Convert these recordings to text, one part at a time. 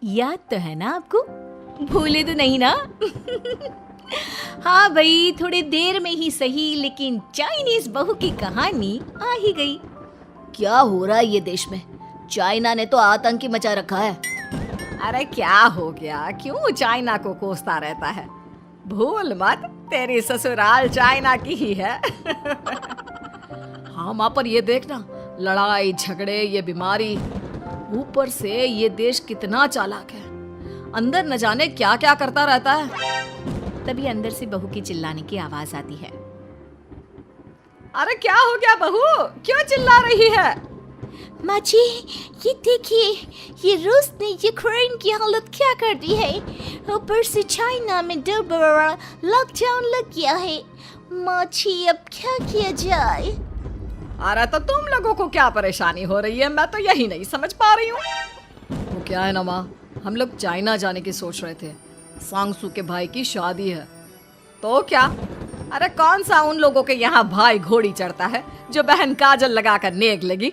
याद तो है ना आपको? भूले तो नहीं ना? हाँ भाई, थोड़ी देर में ही सही, लेकिन चाइनीज बहू की कहानी आ ही गई। क्या हो रहा है ये देश में? चाइना ने तो आतंक ही मचा रखा है। अरे क्या हो गया, क्यों चाइना को कोसता रहता है? भूल मत, तेरी ससुराल चाइना की ही है। हाँ माँ, पर ये देखना, लड़ाई झगड़े, ये बीमारी, ऊपर से ये देश कितना चालाक है, अंदर न जाने क्या क्या करता रहता है। तभी अंदर से बहू की चिल्लाने की आवाज आती है। अरे क्या हो गया बहू, क्यों चिल्ला रही है? माँ जी, ये देखिए, ये रूस ने यूक्रेन की हालत क्या कर दी है। ऊपर से चाइना में 2 बड़ा लॉकडाउन लग गया है। माँ जी, अब क्या किया जाए? अरे तो तुम लोगों को क्या परेशानी हो रही है, मैं तो यही नहीं समझ पा रही हूँ। वो क्या है ना माँ, हम लोग चाइना जाने की सोच रहे थे, सांगसू के भाई की शादी है। तो क्या? अरे कौन सा उन लोगों के यहाँ भाई घोड़ी चढ़ता है जो बहन काजल लगाकर नेक लगी?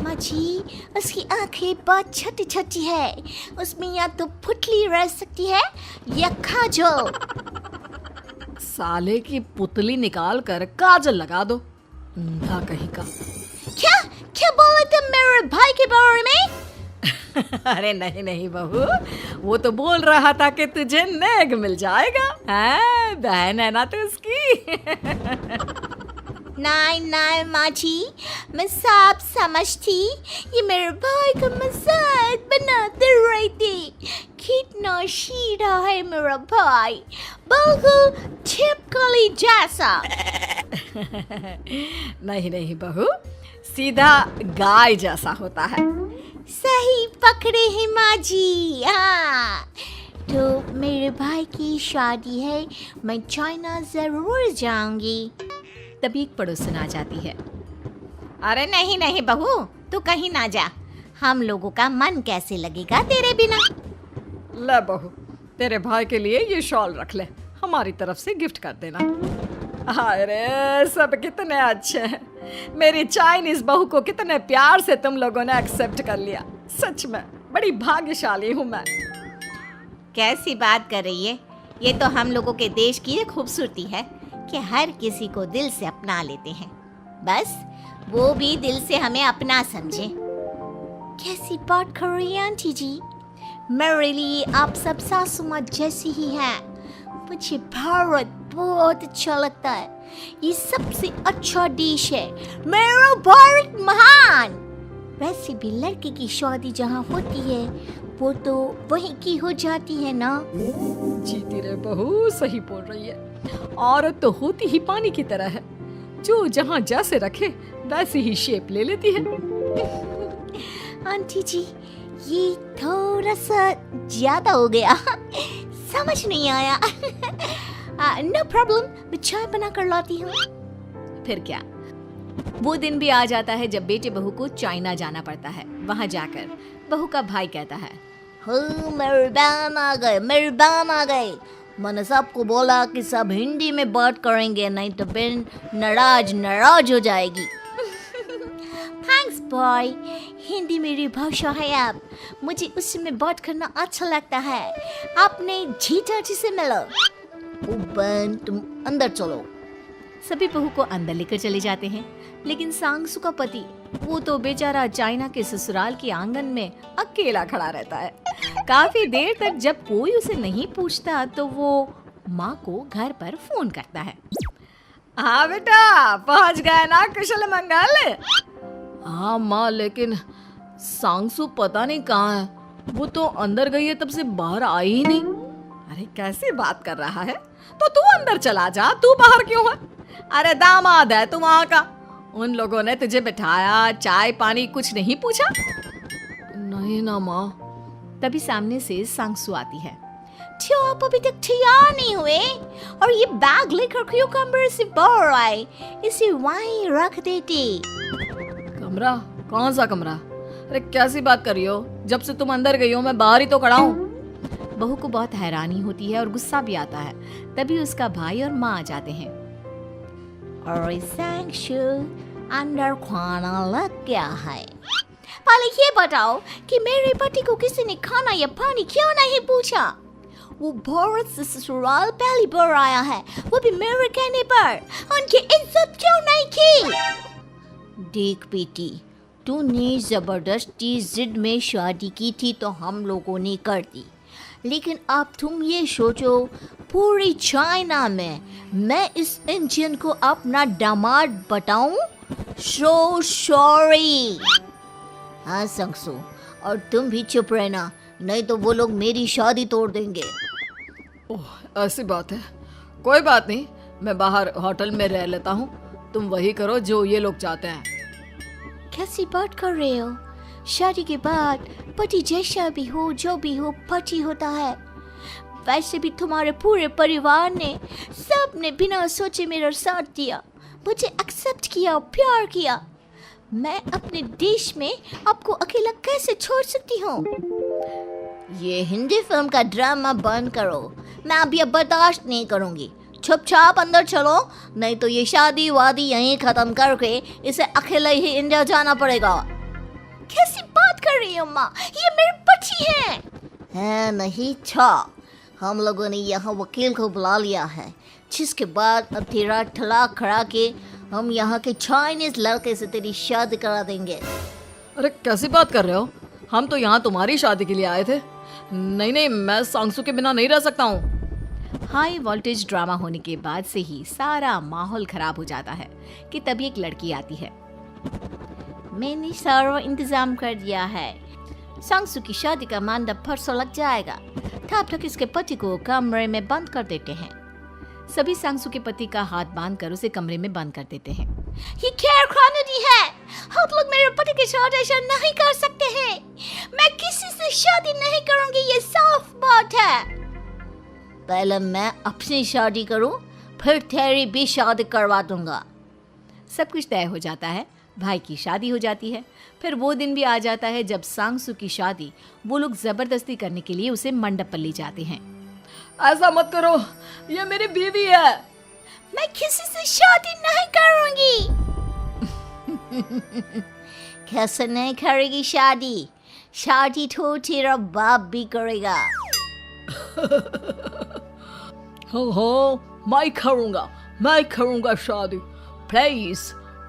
माँ जी, उसकी आंखें बहुत छोटी छोटी है, उसमें या तो पुतली रह सकती है या काजल। साले की पुतली निकाल कर काजल लगा दो, अंधा कहीं का। क्या क्या बोले तुम मेरे भाई के बारे में? अरे नहीं नहीं बहू, वो तो बोल रहा था कि तुझे नेक मिल जाएगा। है, बहन है ना तू उसकी। नहीं नहीं माँ जी, मैं सब समझती, ये मेरे भाई का मजाक बनाते रहती। कितना शीरा है मेरा भाई, बिल्कुल छिपकली जैसा। नहीं नहीं बहू, सीधा गाय जैसा होता है। सही पकड़े हैं माँ जी। हाँ, तो मेरे भाई की शादी है, मैं चाइना जरूर जाऊंगी। तभी एक पड़ोसन आ जाती है। अरे नहीं नहीं बहू, तू कहीं ना जा, हम लोगों का मन कैसे लगेगा तेरे बिना। ले बहू, तेरे भाई के लिए ये शॉल रख ले, हमारी तरफ से गिफ्ट कर देना। अरे सब कितने अच्छे हैं, मेरी चाइनीज बहू को कितने प्यार से तुम लोगों ने एक्सेप्ट कर लिया। सच में बड़ी भाग्यशाली हूँ मैं। कैसी बात कर रही है? ये तो हम लोगों के देश की एक खूबसूरती है कि हर किसी को दिल से अपना लेते हैं, बस वो भी दिल से हमें अपना समझे। कैसी बात कर रही है आंटी जी? मेरे लिए आप सब सासू माँ जैसी ही हैं। मुझे भारत बहुत अच्छा लगता है, ये सबसे अच्छा देश है, मेरा भारत महान। वैसे भी लड़की की शादी जहाँ होती है वो तो वहीं की हो जाती है ना। जीती रे बहू, सही बोल रही है। औरत तो होती ही पानी की तरह है, जो जहाँ जैसे रखे वैसी ही शेप ले लेती है। आंटी जी, ये थोड़ा सा ज्यादा हो गया, समझ नहीं आया। नो प्रॉब्लम, मैं चाय बना कर लाती हूँ। फिर क्या, वो दिन भी आ जाता है जब बेटे बहू को चाइना जाना पड़ता है। वहाँ जाकर बहू का भाई कहता है, मेरे बहन आ गए, मेरी बहन आ गए। मैंने सबको बोला कि सब हिंदी में बात करेंगे, नहीं तो बहन नाराज हो जाएगी। थैंक्स बॉय, हिंदी मेरी भाषा है। अब मुझे उसमें बात करना अच्छा लगता है। आपने जीजा जी से मिलो। ओ बहन, तुम अंदर चलो। सभी बहू को अंदर लेकर चले जाते हैं, लेकिन सांगसू का पति, वो तो बेचारा चाइना के ससुराल के आंगन में अकेला खड़ा रहता है। काफी देर तक जब कोई उसे नहीं पूछता तो वो माँ को घर पर फोन करता है। हाँ बेटा, पहुँच गए ना कुशल मंगल? हाँ माँ, लेकिन सांगसू पता नहीं कहाँ है, वो तो अंदर गई है, तब से बाहर आई ही नहीं। अरे कैसी बात कर रहा है? तो तू अंदर चला जा, तू बाहर क्यों है? अरे दामाद है तू वहाँ का, उन लोगों ने तुझे बिठाया, चाय पानी कुछ नहीं पूछा? नहीं ना माँ। तभी सामने से सांगसू आती है। क्यों आप अभी तक तैयार नहीं हुए? और ये बैग लेकर क्यों कमरे से बाहर आए? इसे वहीं रख देते। कमरा? कौन सा कमरा? अरे कैसी बात कर रही हो? जब से तुम अंदर गई हो मैं बाहर ही तो खड़ा हूँ। बहू को बहुत हैरानी होती है और गुस्सा भी आता है। तभी उसका भाई और माँ आ जाते हैं। अरे सांगसू, अंदर खाना लग गया है, पहले ये बताओ कि मेरे पति को किसी ने खाना या पानी क्यों नहीं पूछा? वो भारत से ससुराल पहली बार आया है, वो भी मेरे कहने पर। उनकी इज्जत क्यों नहीं की? देख बेटी, तूने जबरदस्ती जिद में शादी की थी तो हम लोगों ने कर दी, लेकिन अब तुम ये सोचो, पूरी चाइना में मैं इस इंडियन को अपना दामाद बताऊं? So sorry. हाँ संगसू, और तुम भी चुप रहना, नहीं तो वो लोग मेरी शादी तोड़ देंगे। ओह, ऐसी बात है। कोई बात नहीं, मैं बाहर होटल में रह लेता हूँ, तुम वही करो जो ये लोग चाहते हैं। कैसी बात कर रहे हो? शादी के बाद पति जैसा भी हो, जो भी हो, पति होता है। वैसे भी तुम्हारे पूरे परिवार ने, सब ने बिना सोचे मेरा साथ दिया, मुझे एक्सेप्ट किया, प्यार किया। मैं अपने देश में आपको अकेला कैसे छोड़ सकती हूँ? ये हिंदी फिल्म का ड्रामा बंद करो, मैं अब ये बर्दाश्त नहीं करूँगी। चुपचाप अंदर चलो, नहीं तो ये शादी वादी यहीं खत्म करके इसे अकेले ही इंडिया जाना पड़ेगा। कैसी बात कर रही हो माँ? ये मेरे पति हैं। नहीं था, हम लोगों ने यहाँ वकील को बुला लिया है, जिसके बाद अब तेरा तलाक करा के हम यहाँ के चाइनीज लड़के से तेरी शादी करा देंगे। अरे कैसी बात कर रहे हो? हम तो यहाँ तुम्हारी शादी के लिए आए थे। नहीं नहीं, मैं सांगसू के बिना नहीं रह सकता हूँ। हाई वोल्टेज ड्रामा होने के बाद से ही सारा माहौल खराब हो जाता है कि तभी एक लड़की आती है। मैंने सारा इंतजाम कर दिया है, सांगसू की शादी का मंडप परसों लग जाएगा, तब तक इसके पति को कमरे में बंद कर देते हैं। सभी सांगसू के पति का हाथ बांधकर उसे कमरे में बंद कर देते हैं। ये क्या कानूनी है? आप लोग मेरे पति के साथ ऐसा नहीं कर सकते हैं। मैं किसी से शादी नहीं करूंगी, ये साफ बात है। पहले मैं अपनी शादी करूं, फिर तेरी भी शादी करवा दूंगा। सब कुछ तय हो जाता है, भाई की शादी हो जाती है। फिर वो दिन भी आ जाता है जब सांगसू की शादी वो लोग जबरदस्ती करने के लिए उसे मंडप पर ले जाते हैं। ऐसा मत करो, ये मेरी बीवी है। मैं किसी से शादी नहीं करूंगी। कैसे नहीं करेगी शादी? शादी तो तेरा बाप भी करेगा। हो, मैं करूंगा शादी। प्लीज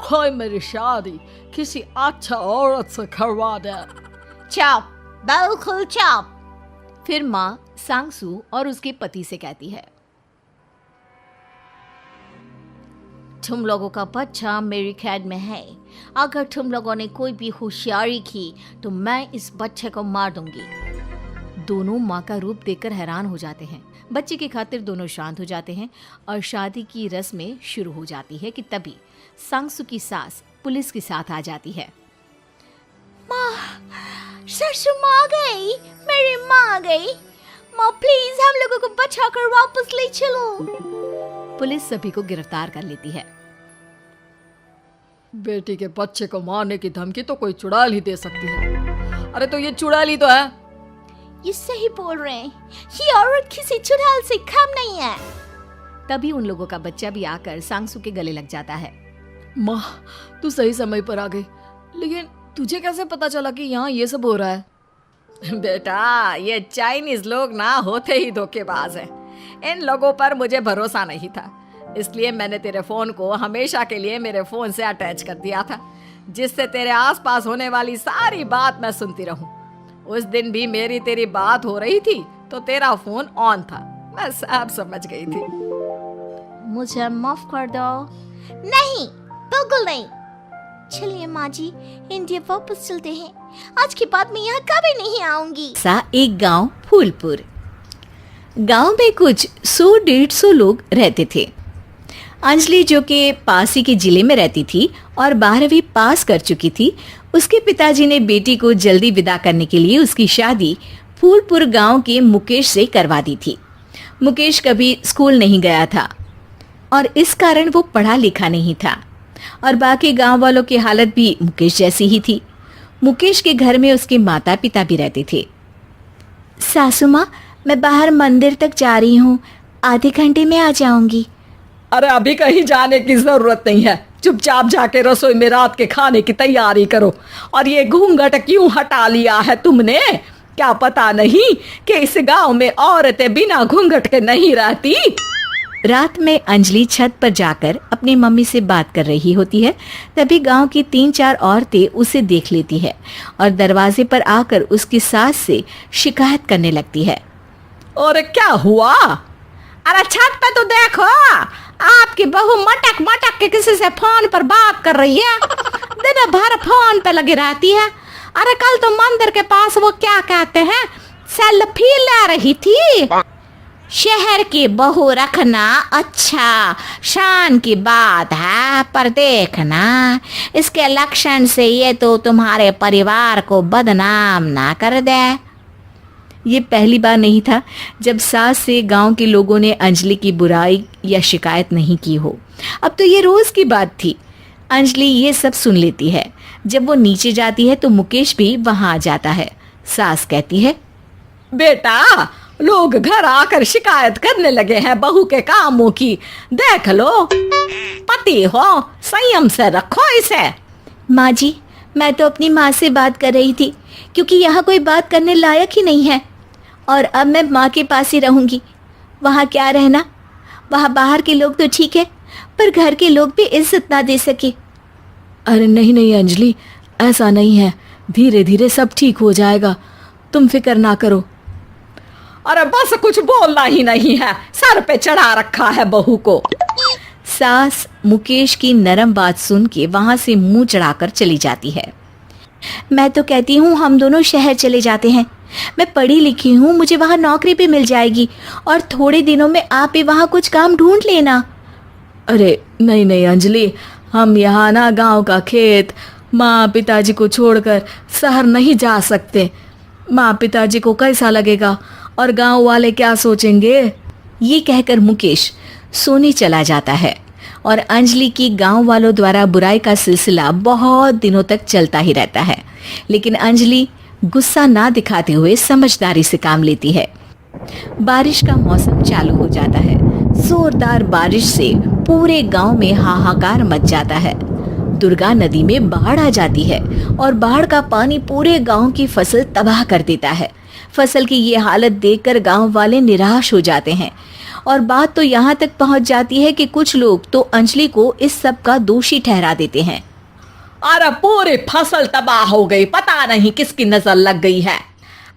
कोई मेरी शादी किसी अच्छा औरत से करवा दे। चुप, बिल्कुल चुप। फिर माँ सांगसू और उसके पति से कहती है, तुम लोगों का बच्चा मेरी कैद में है। अगर तुम लोगों ने कोई भी होशियारी की तो मैं इस बच्चे को मार दूंगी। दोनों माँ का रूप देखकर हैरान हो जाते हैं। बच्चे की खातिर दोनों शांत हो जाते हैं और शादी की रस्में शुरू हो जाती है कि तभी सांगसू की सास पुलिस के साथ आ जाती है। माँ, ससुर माँ आ गई, मेरी माँ आ गई। माँ प्लीज हम लोगों को बचाकर वापस ले चलो। पुलिस सभी को गिरफ्तार कर लेती है। बेटी के बच्चे को मारने की धमकी तो कोई चुड़ैल ही दे सकती है। अरे तो ये चुड़ैल ही तो है। ये सही बोल रहे हैं, ये औरत किसी चुड़ैल से कम नहीं है। तभी उन लोगों का बच्चा भी आकर सांगसू के गले लग जाता है। माँ, तू सही समय पर आ गई, लेकिन तुझे कैसे पता चला कि यहाँ ये सब हो रहा है? बेटा, ये चाइनीज लोग ना होते ही धोखेबाज हैं। इन लोगों पर मुझे भरोसा नहीं था, इसलिए मैंने तेरे फोन को हमेशा के लिए मेरे फोन से अटैच कर दिया था, जिससे तेरे आसपास होने वाली सारी बात मैं सुनती रहूं। उस दिन भी मेरी तेरी बात हो रही थी तो तेरा फोन ऑन था, मैं सब समझ गई थी। मुझे माफ कर दो। नहीं, बिल्कुल नहीं। चलिए माँ जी, इंडिया वापस चलते हैं। आज के बाद मैं यहाँ कभी नहीं आऊंगी। एक गांव फूलपुर। गांव में कुछ 100-150 लोग रहते थे। अंजलि, जो कि पास ही के जिले में रहती थी और 12वीं पास कर चुकी थी, उसके पिताजी ने बेटी को जल्दी विदा करने के लिए उसकी शादी फूलपुर गांव के मुकेश से करवा दी थी। मुकेश कभी स्कूल नहीं गया था और इस कारण वो पढ़ा लिखा नहीं था और बाकी गांव वालों की हालत भी मुकेश जैसी ही थी। मुकेश के घर में उसके माता पिता भी रहते थे। सासू माँ, मैं बाहर मंदिर तक जा रही हूँ, आधे घंटे में आ जाऊंगी। अरे अभी कहीं जाने की जरूरत नहीं है, चुपचाप जाके रसोई में रात के खाने की तैयारी करो। और ये घूंघट क्यों हटा लिया है तुमने? क्या पता नहीं कि इस गांव में औरतें बिना घूंघट के नहीं रहती? रात में अंजलि छत पर जाकर अपनी मम्मी से बात कर रही होती है। तभी गांव की 3-4 औरतें उसे देख लेती है और दरवाजे पर आकर उसकी सास से शिकायत करने लगती है। और क्या हुआ? अरे छत पे तो देखो, आपकी बहू मटक मटक के किसी से फोन पर बात कर रही है। दिन भर फोन पे लगी रहती है। अरे कल तो मंदिर के पास वो क्या कहते हैं, सेल्फी ले रही थी। शहर की बहू रखना अच्छा शान की बात है, पर देखना इसके लक्षण से ये तो तुम्हारे परिवार को बदनाम ना कर दे। ये पहली बार नहीं था जब सास से गांव के लोगों ने अंजलि की बुराई या शिकायत नहीं की हो। अब तो ये रोज की बात थी। अंजलि ये सब सुन लेती है। जब वो नीचे जाती है तो मुकेश भी वहां आ जाता है। सास कहती है, बेटा, लोग घर आकर शिकायत करने लगे हैं बहू के कामों की। देख लो, पति हो, संयम से रखो इसे। माँ जी, मैं तो अपनी माँ से बात कर रही थी क्योंकि यहाँ कोई बात करने लायक ही नहीं है। और अब मैं माँ के पास ही रहूँगी। वहाँ क्या रहना, वहाँ बाहर के लोग तो ठीक है, पर घर के लोग भी इज्जत ना दे सके। अरे नहीं नहीं अंजलि, ऐसा नहीं है, धीरे धीरे सब ठीक हो जाएगा, तुम फिक्र ना करो। अरे बस कुछ बोलना ही नहीं है, सर पे चढ़ा रखा है बहू को। सास मुकेश की नरम बात सुन के वहां से मुंह चढ़ाकर चली जाती है। मैं तो कहती हूँ हम दोनों शहर चले जाते हैं। मैं पढ़ी लिखी हूँ, मुझे वहाँ नौकरी भी मिल जाएगी और थोड़े दिनों में आप भी वहाँ कुछ काम ढूंढ लेना। अरे नहीं नहीं अंजलि, हम यहाँ ना गांव का खेत, माँ पिताजी को छोड़कर शहर नहीं जा सकते। माँ पिताजी को कैसा लगेगा और गांव वाले क्या सोचेंगे? ये कहकर मुकेश सोने चला जाता है और अंजलि की गांव वालों द्वारा बुराई का सिलसिला बहुत दिनों तक चलता ही रहता है। लेकिन अंजलि गुस्सा ना दिखाते हुए समझदारी से काम लेती है। बारिश का मौसम चालू हो जाता है। जोरदार बारिश से पूरे गांव में हाहाकार मच जाता है। दुर्गा नदी में बाढ़ आ जाती है और बाढ़ का पानी पूरे गांव की फसल तबाह कर देता है। फसल की ये हालत देखकर गांव वाले निराश हो जाते हैं और बात तो यहाँ तक पहुँच जाती है कि कुछ लोग तो अंजलि को इस सब का दोषी ठहरा देते हैं। अरे पूरी फसल तबाह हो गई, पता नहीं किसकी नजर लग गई है।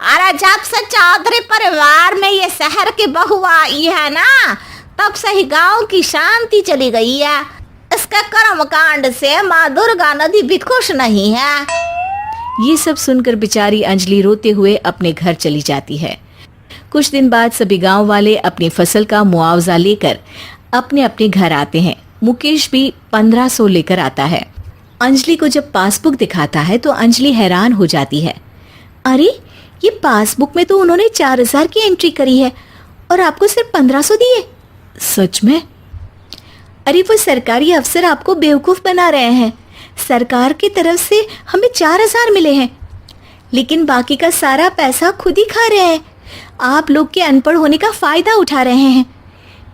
अरे जब से चौधरी परिवार में ये शहर की बहू आई है ना, तब से ही गांव की शांति चली गई है। इसके कर्म कांड से माँ दुर्गा नदी भी खुश नहीं है। ये सब सुनकर बेचारी अंजलि रोते हुए अपने घर चली जाती है। कुछ दिन बाद सभी गांव वाले अपनी फसल का मुआवजा लेकर अपने अपने घर आते हैं। मुकेश भी 1500 लेकर आता है। अंजलि को जब पासबुक दिखाता है तो अंजलि हैरान हो जाती है। अरे, ये पासबुक में तो उन्होंने 4000 की एंट्री करी है और आपको सिर्फ 1500 दिए। सच में? अरे वो सरकारी अफसर आपको बेवकूफ़ बना रहे हैं। सरकार की तरफ से हमें 4000 मिले हैं, लेकिन बाकी का सारा पैसा खुद ही खा रहे हैं। आप लोग के अनपढ़ होने का फ़ायदा उठा रहे हैं।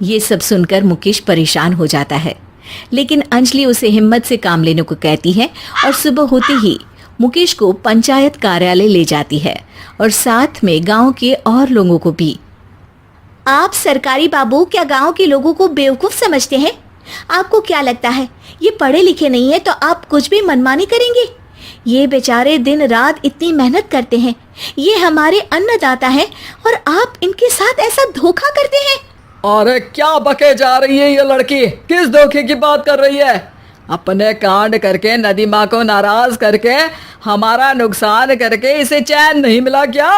ये सब सुनकर मुकेश परेशान हो जाता है, लेकिन अंजलि उसे हिम्मत से काम लेने को कहती है और सुबह होते ही मुकेश को पंचायत कार्यालय ले जाती है और साथ में गांव के और लोगों को भी। आप सरकारी बाबू क्या गांव के लोगों को बेवकूफ़ समझते हैं? आपको क्या लगता है ये पढ़े लिखे नहीं है तो आप कुछ भी मनमानी करेंगे? ये बेचारे दिन रात इतनी मेहनत करते हैं, ये हमारे अन्नदाता हैं और आप इनके साथ ऐसा धोखा करते हैं। अरे क्या बके जा रही है ये लड़की, किस धोखे की बात कर रही है? अपने कांड करके नदी माँ को नाराज करके हमारा नुकसान करके इसे चैन नहीं मिला क्या?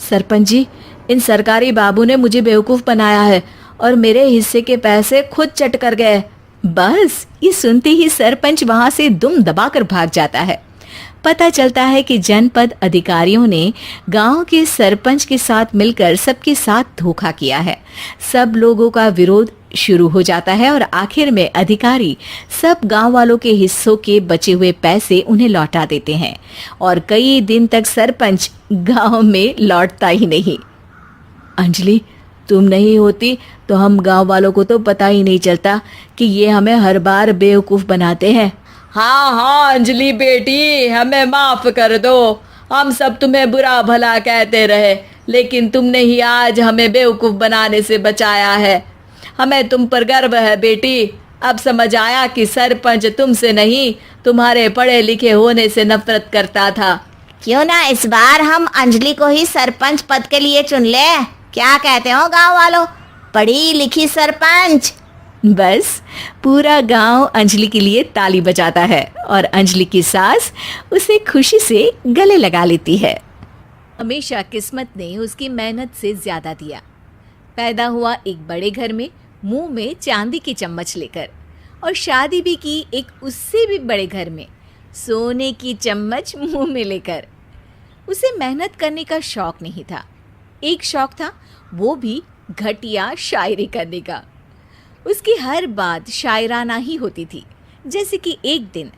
सरपंच जी, इन सरकारी बाबू ने मुझे बेवकूफ़ बनाया है और मेरे हिस्से के पैसे खुद चट कर गए। बस ये सुनते ही सरपंच वहां से दुम दबाकर भाग जाता है। पता चलता है कि जनपद अधिकारियों ने गांव के सरपंच के साथ मिलकर सबके साथ धोखा किया है। सब लोगों का विरोध शुरू हो जाता है और आखिर में अधिकारी सब गांव वालों के हिस्सों के बचे हुए पैसे उन्हें लौटा देते हैं और कई दिन तक सरपंच गांव में लौटता ही नहीं। अंजलि, तुम नहीं होती तो हम गांव वालों को तो पता ही नहीं चलता कि ये हमें हर बार बेवकूफ़ बनाते हैं। हाँ हाँ अंजलि बेटी, हमें माफ कर दो। हम सब तुम्हें बुरा भला कहते रहे, लेकिन तुमने ही आज हमें बेवकूफ़ बनाने से बचाया है। हमें तुम पर गर्व है बेटी। अब समझ आया कि सरपंच तुमसे नहीं, तुम्हारे पढ़े लिखे होने से नफरत करता था। क्यों ना इस बार हम अंजलि को ही सरपंच पद के लिए चुन ले। क्या कहते हो गांव वालों? पढ़ी लिखी सरपंच। बस पूरा गांव अंजलि के लिए ताली बजाता है और अंजलि की सास उसे खुशी से गले लगा लेती है। हमेशा किस्मत ने उसकी मेहनत से ज्यादा दिया। पैदा हुआ एक बड़े घर में, मुंह में चांदी की चम्मच लेकर, और शादी भी की एक उससे भी बड़े घर में, सोने की चम्मच मुंह में लेकर। उसे मेहनत करने का शौक नहीं था। एक शौक था, वो भी घटिया शायरी करने का। उसकी हर बात शायराना ही होती थी। जैसे कि एक दिन,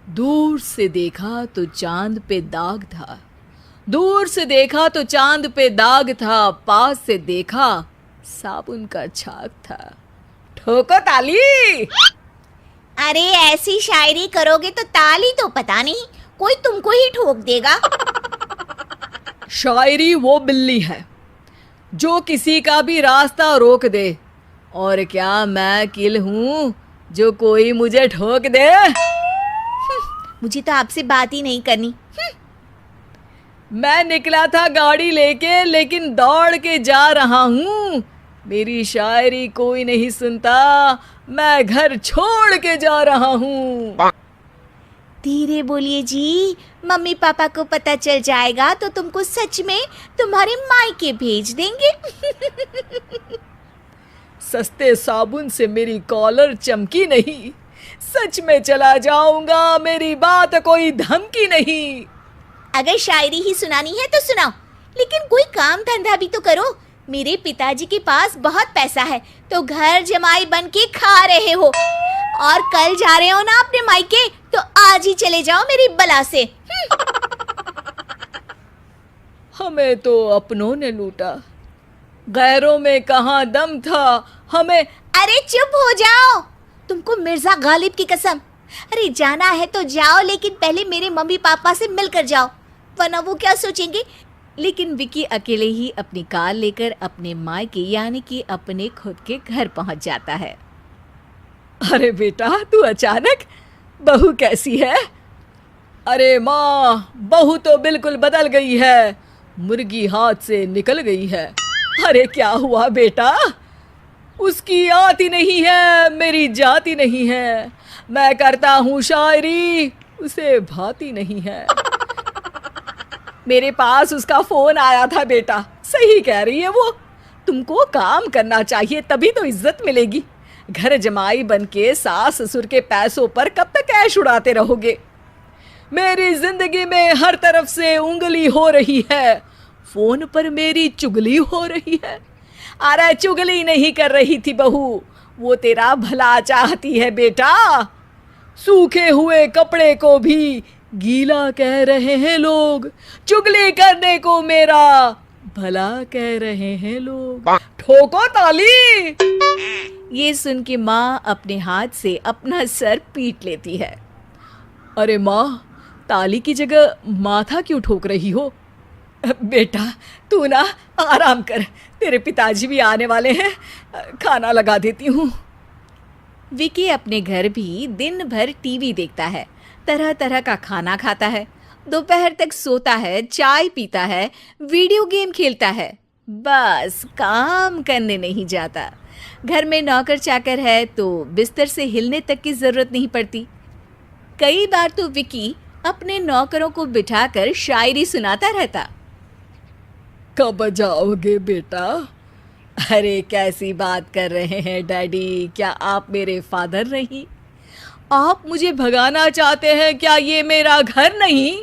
दूर से देखा तो चांद पे दाग था, दूर से देखा तो चांद पे दाग था, पास से देखा साबुन का छाग था। ठोको ताली। अरे ऐसी शायरी करोगे तो ताली तो पता नहीं, कोई तुमको ही ठोक देगा। शायरी वो बिल्ली है जो किसी का भी रास्ता रोक दे, और क्या मैं किल हूँ जो कोई मुझे ठोक दे। मुझे तो आपसे बात ही नहीं करनी। मैं निकला था गाड़ी लेके, लेकिन दौड़ के जा रहा हूँ। मेरी शायरी कोई नहीं सुनता, मैं घर छोड़ के जा रहा हूँ। धीरे बोलिए जी, मम्मी पापा को पता चल जाएगा तो तुमको सच में तुम्हारे मायके भेज देंगे। सस्ते साबुन से मेरी कॉलर चमकी नहीं, सच में चला जाऊंगा, मेरी बात कोई धमकी नहीं। अगर शायरी ही सुनानी है तो सुनाओ, लेकिन कोई काम धंधा भी तो करो। मेरे पिताजी के पास बहुत पैसा है तो घर जमाई बन के खा रहे हो, और कल जा रहे हो ना अपने मायके, तो आज ही चले जाओ मेरी बला से। हमें तो अपनों ने लूटा, गैरों में कहाँ दम था हमें। अरे चुप हो जाओ, तुमको मिर्जा गालिब की कसम। अरे जाना है तो जाओ, लेकिन पहले मेरे मम्मी पापा से मिलकर जाओ, वरना वो क्या सोचेंगे। लेकिन विकी अकेले ही अपनी कार लेकर अपने मायके यानी कि अपने खुद के घर पहुंच जाता है। अरे बेटा, तू अचानक, बहू कैसी है? अरे माँ, बहू तो बिल्कुल बदल गई है, मुर्गी हाथ से निकल गई है। अरे क्या हुआ बेटा? उसकी आती नहीं है, मेरी जाती नहीं है। मैं करता हूँ शायरी, उसे भाती नहीं है। मेरे पास उसका फोन आया था बेटा, सही कह रही है वो। तुमको काम करना चाहिए, तभी तो इज्जत मिलेगी। घर जमाई बन के सास ससुर के पैसों पर कब तक ऐश उड़ाते रहोगे? मेरी जिंदगी में हर तरफ से उंगली हो रही है, फोन पर मेरी चुगली हो रही है। अरे चुगली नहीं कर रही थी बहू, वो तेरा भला चाहती है बेटा। सूखे हुए कपड़े को भी गीला कह रहे हैं लोग, चुगली करने को मेरा भला कह रहे हैं लोग। ठोको ताली। ये सुन के माँ अपने हाथ से अपना सर पीट लेती है। अरे माँ, ताली की जगह माथा क्यों ठोक रही हो? बेटा तू ना आराम कर, तेरे पिताजी भी आने वाले हैं, खाना लगा देती हूँ। विकी अपने घर भी दिन भर टीवी देखता है, तरह तरह का खाना खाता है, दोपहर तक सोता है, चाय पीता है, वीडियो गेम खेलता है, बस काम करने नहीं जाता। घर में नौकर चाकर है तो बिस्तर से हिलने तक की जरूरत नहीं पड़ती। कई बार तो विकी अपने नौकरों को बिठाकर शायरी सुनाता रहता। कब जाओगे बेटा? अरे कैसी बात कर रहे हैं डैडी, क्या आप मेरे फादर नहीं? आप मुझे भगाना चाहते हैं क्या? ये मेरा घर नहीं।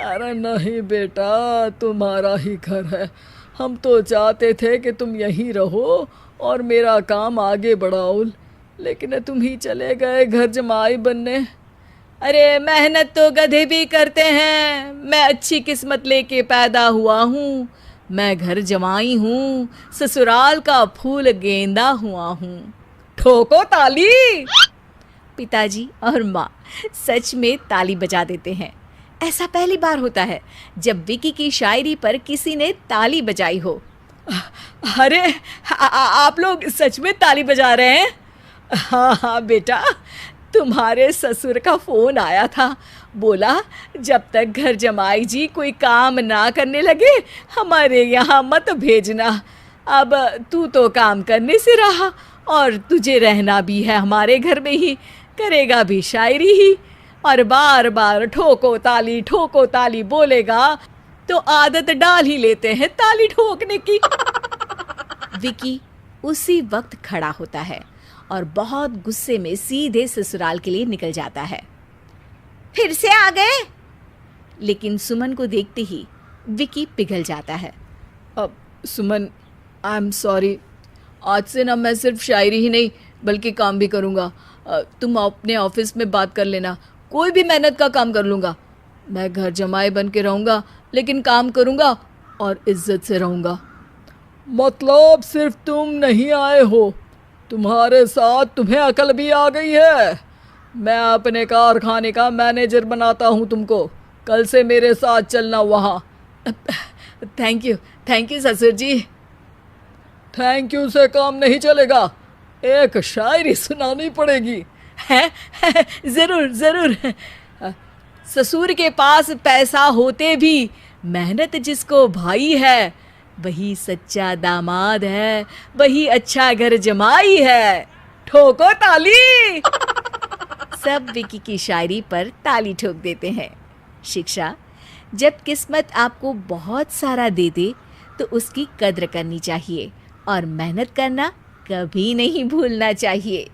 अरे नहीं बेटा, तुम्हारा ही घर है। हम तो चाहते थे कि तुम यहीं रहो और मेरा काम आगे बढ़ाओ, लेकिन तुम ही चले गए घर जमाई बनने। अरे मेहनत तो गधे भी करते हैं, मैं अच्छी किस्मत लेके पैदा हुआ हूँ, मैं घर जमाई हूँ, ससुराल का फूल गेंदा हुआ हूँ। ठोको ताली। पिताजी और माँ सच में ताली बजा देते हैं। ऐसा पहली बार होता है जब विकी की शायरी पर किसी ने ताली बजाई हो। अरे आप लोग सच में ताली बजा रहे हैं? हाँ हाँ बेटा, तुम्हारे ससुर का फ़ोन आया था। बोला जब तक घर जमाई जी कोई काम ना करने लगे हमारे यहाँ मत भेजना। अब तू तो काम करने से रहा और तुझे रहना भी है हमारे घर में ही, करेगा भी शायरी ही, और बार बार ठोको ताली बोलेगा तो आदत डाल ही लेते हैं ताली ठोकने की। विकी उसी वक्त खड़ा होता है और बहुत गुस्से में सीधे ससुराल के लिए निकल जाता है। फिर से आ गए? लेकिन सुमन को देखते ही विकी पिघल जाता है। अब सुमन, आई एम सॉरी, आज से ना मैं सिर्फ शायरी ही नहीं बल्कि काम भी करूँगा। तुम अपने ऑफिस में बात कर लेना, कोई भी मेहनत का काम कर लूँगा। मैं घर जमाई बन के रहूँगा लेकिन काम करूँगा और इज्जत से रहूँगा। मतलब सिर्फ तुम नहीं आए हो, तुम्हारे साथ तुम्हें अकल भी आ गई है। मैं अपने कारखाने का मैनेजर बनाता हूँ तुमको, कल से मेरे साथ चलना वहाँ। थैंक यू ससुर जी। थैंक यू से काम नहीं चलेगा, एक शायरी सुनानी पड़ेगी। है ज़रूर। ससुर के पास पैसा होते भी मेहनत जिसको भाई है, वही सच्चा दामाद है, वही अच्छा घर जमाई है। ठोको ताली। सब विकी की शायरी पर ताली ठोक देते हैं। शिक्षा: जब किस्मत आपको बहुत सारा दे दे तो उसकी कद्र करनी चाहिए और मेहनत करना कभी नहीं भूलना चाहिए।